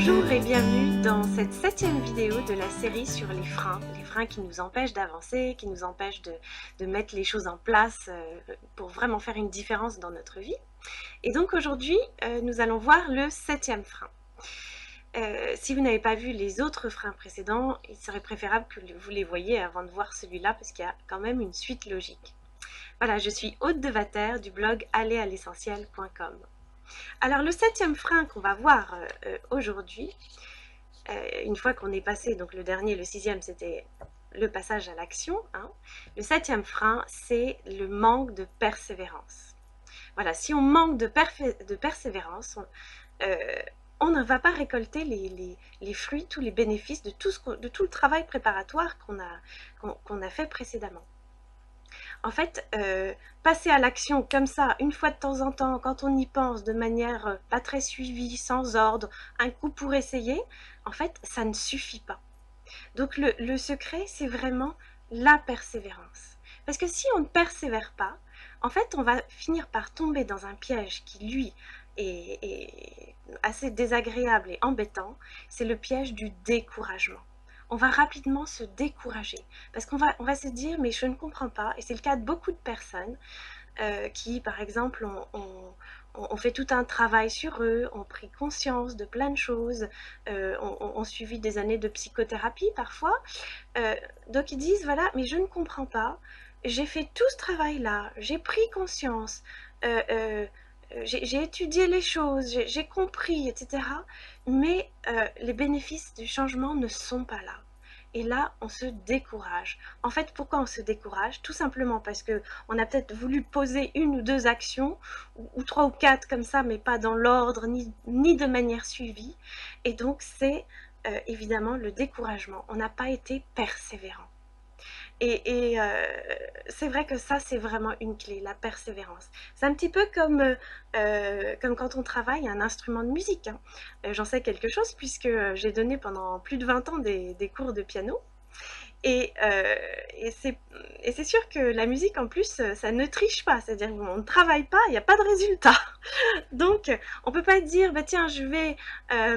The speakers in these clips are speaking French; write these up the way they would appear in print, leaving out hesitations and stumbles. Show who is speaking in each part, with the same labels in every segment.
Speaker 1: Bonjour et bienvenue dans cette 7e vidéo de la série sur les freins qui nous empêchent d'avancer, qui nous empêchent de mettre les choses en place pour vraiment faire une différence dans notre vie. Et donc aujourd'hui, nous allons voir le 7e frein. Si vous n'avez pas vu les autres freins précédents, il serait préférable que vous les voyiez avant de voir celui-là parce qu'il y a quand même une suite logique. Voilà, je suis Aude Devater du blog alleralessentiel.com. Alors le 7e frein qu'on va voir aujourd'hui, une fois qu'on est passé, donc le dernier, le 6e, c'était le passage à l'action, hein. Le 7e frein, c'est le manque de persévérance. Voilà, si on manque de persévérance, on ne va pas récolter les fruits, tous les bénéfices de tout le travail préparatoire qu'on a fait précédemment. En fait, passer à l'action comme ça, une fois de temps en temps, quand on y pense, de manière pas très suivie, sans ordre, un coup pour essayer, en fait, ça ne suffit pas. Donc le secret, c'est vraiment la persévérance. Parce que si on ne persévère pas, en fait, on va finir par tomber dans un piège qui, lui, est assez désagréable et embêtant. C'est le piège du découragement. On va rapidement se décourager parce qu'on va se dire mais je ne comprends pas, et c'est le cas de beaucoup de personnes qui par exemple ont fait tout un travail sur eux, ont pris conscience de plein de choses, ont suivi des années de psychothérapie parfois, donc ils disent voilà mais je ne comprends pas, j'ai fait tout ce travail là, j'ai pris conscience, j'ai étudié les choses, j'ai compris, etc. Mais les bénéfices du changement ne sont pas là. Et là, on se décourage. En fait, pourquoi on se décourage? Tout simplement parce qu'on a peut-être voulu poser une ou deux actions, ou trois ou quatre comme ça, mais pas dans l'ordre, ni de manière suivie. Et donc, c'est évidemment le découragement. On n'a pas été persévérant. Et c'est vrai que ça, c'est vraiment une clé, la persévérance. C'est un petit peu comme quand on travaille un instrument de musique, hein. J'en sais quelque chose puisque j'ai donné pendant plus de 20 ans des cours de piano. Et, euh, et c'est sûr que la musique, en plus, ça ne triche pas. C'est-à-dire qu'on ne travaille pas, il n'y a pas de résultat. Donc, on peut pas dire, bah tiens, je vais,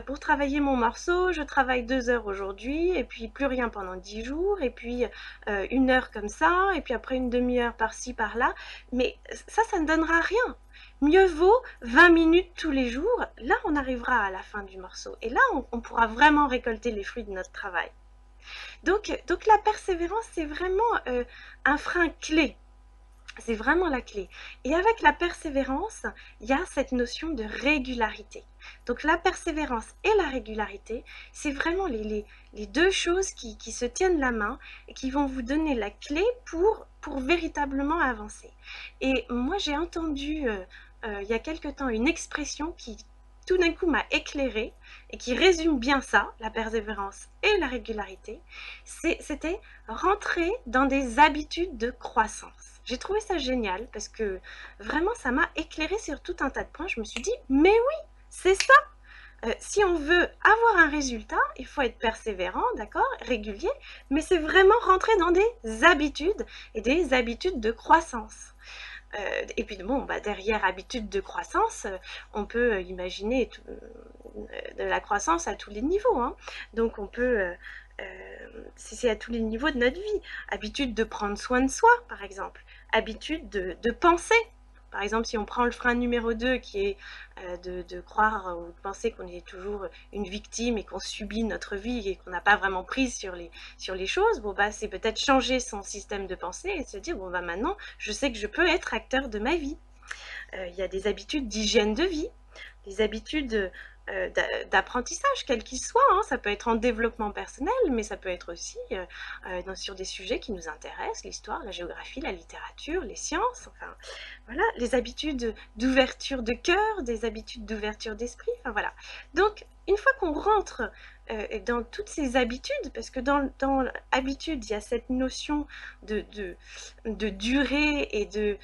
Speaker 1: pour travailler mon morceau, je travaille 2 heures aujourd'hui, et puis plus rien pendant 10 jours, et puis 1 heure comme ça, et puis après une demi-heure par-ci, par-là. Mais ça ne donnera rien. Mieux vaut 20 minutes tous les jours. Là, on arrivera à la fin du morceau. Et là, on pourra vraiment récolter les fruits de notre travail. Donc la persévérance, c'est vraiment un frein clé. C'est vraiment la clé. Et avec la persévérance, il y a cette notion de régularité. Donc la persévérance et la régularité, c'est vraiment les deux choses qui se tiennent la main et qui vont vous donner la clé pour véritablement avancer. Et moi, j'ai entendu il y a quelque temps une expression qui tout d'un coup m'a éclairée et qui résume bien ça, la persévérance et la régularité. C'était rentrer dans des habitudes de croissance. J'ai trouvé ça génial parce que vraiment ça m'a éclairé sur tout un tas de points. Je me suis dit mais oui, c'est ça. Si on veut avoir un résultat, il faut être persévérant, d'accord, régulier, mais c'est vraiment rentrer dans des habitudes et des habitudes de croissance. Et puis bon, bah, derrière habitude de croissance, on peut imaginer de la croissance à tous les niveaux, hein. Donc on peut, c'est à tous les niveaux de notre vie. Habitude de prendre soin de soi, par exemple. Habitude de penser. Par exemple, si on prend le frein numéro 2 qui est de croire ou de penser qu'on est toujours une victime et qu'on subit notre vie et qu'on n'a pas vraiment prise sur les choses, bon, bah, c'est peut-être changer son système de pensée et se dire bon, bah, maintenant je sais que je peux être acteur de ma vie. Il y a des habitudes d'hygiène de vie, des habitudes d'apprentissage, quel qu'il soit, hein. Ça peut être en développement personnel, mais ça peut être aussi sur des sujets qui nous intéressent, l'histoire, la géographie, la littérature, les sciences, enfin voilà, les habitudes d'ouverture de cœur, des habitudes d'ouverture d'esprit, enfin voilà. Donc, une fois qu'on rentre dans toutes ces habitudes, parce que dans l'habitude, il y a cette notion de durée et de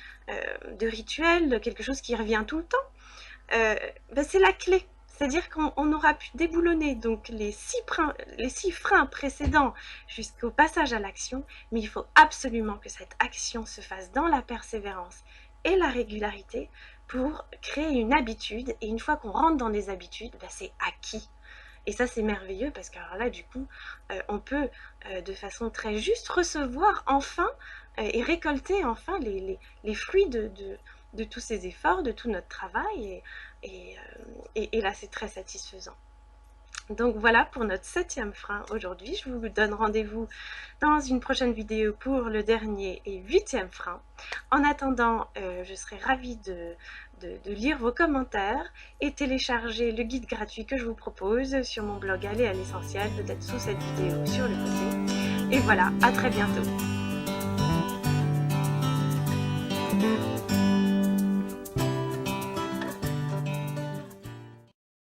Speaker 1: rituel, de quelque chose qui revient tout le temps, c'est la clé. C'est-à-dire qu'on aura pu déboulonner donc les 6 freins précédents jusqu'au passage à l'action, mais il faut absolument que cette action se fasse dans la persévérance et la régularité pour créer une habitude. Et une fois qu'on rentre dans des habitudes, c'est acquis. Et ça, c'est merveilleux parce que alors là, du coup, on peut de façon très juste recevoir enfin et récolter enfin les fruits de tous ces efforts, de tout notre travail. Et là, c'est très satisfaisant. Donc voilà pour notre 7e frein aujourd'hui. Je vous donne rendez-vous dans une prochaine vidéo pour le dernier et 8e frein. En attendant, je serai ravie de lire vos commentaires et télécharger le guide gratuit que je vous propose sur mon blog Aller à l'essentiel, peut-être sous cette vidéo sur le côté. Et voilà, à très bientôt.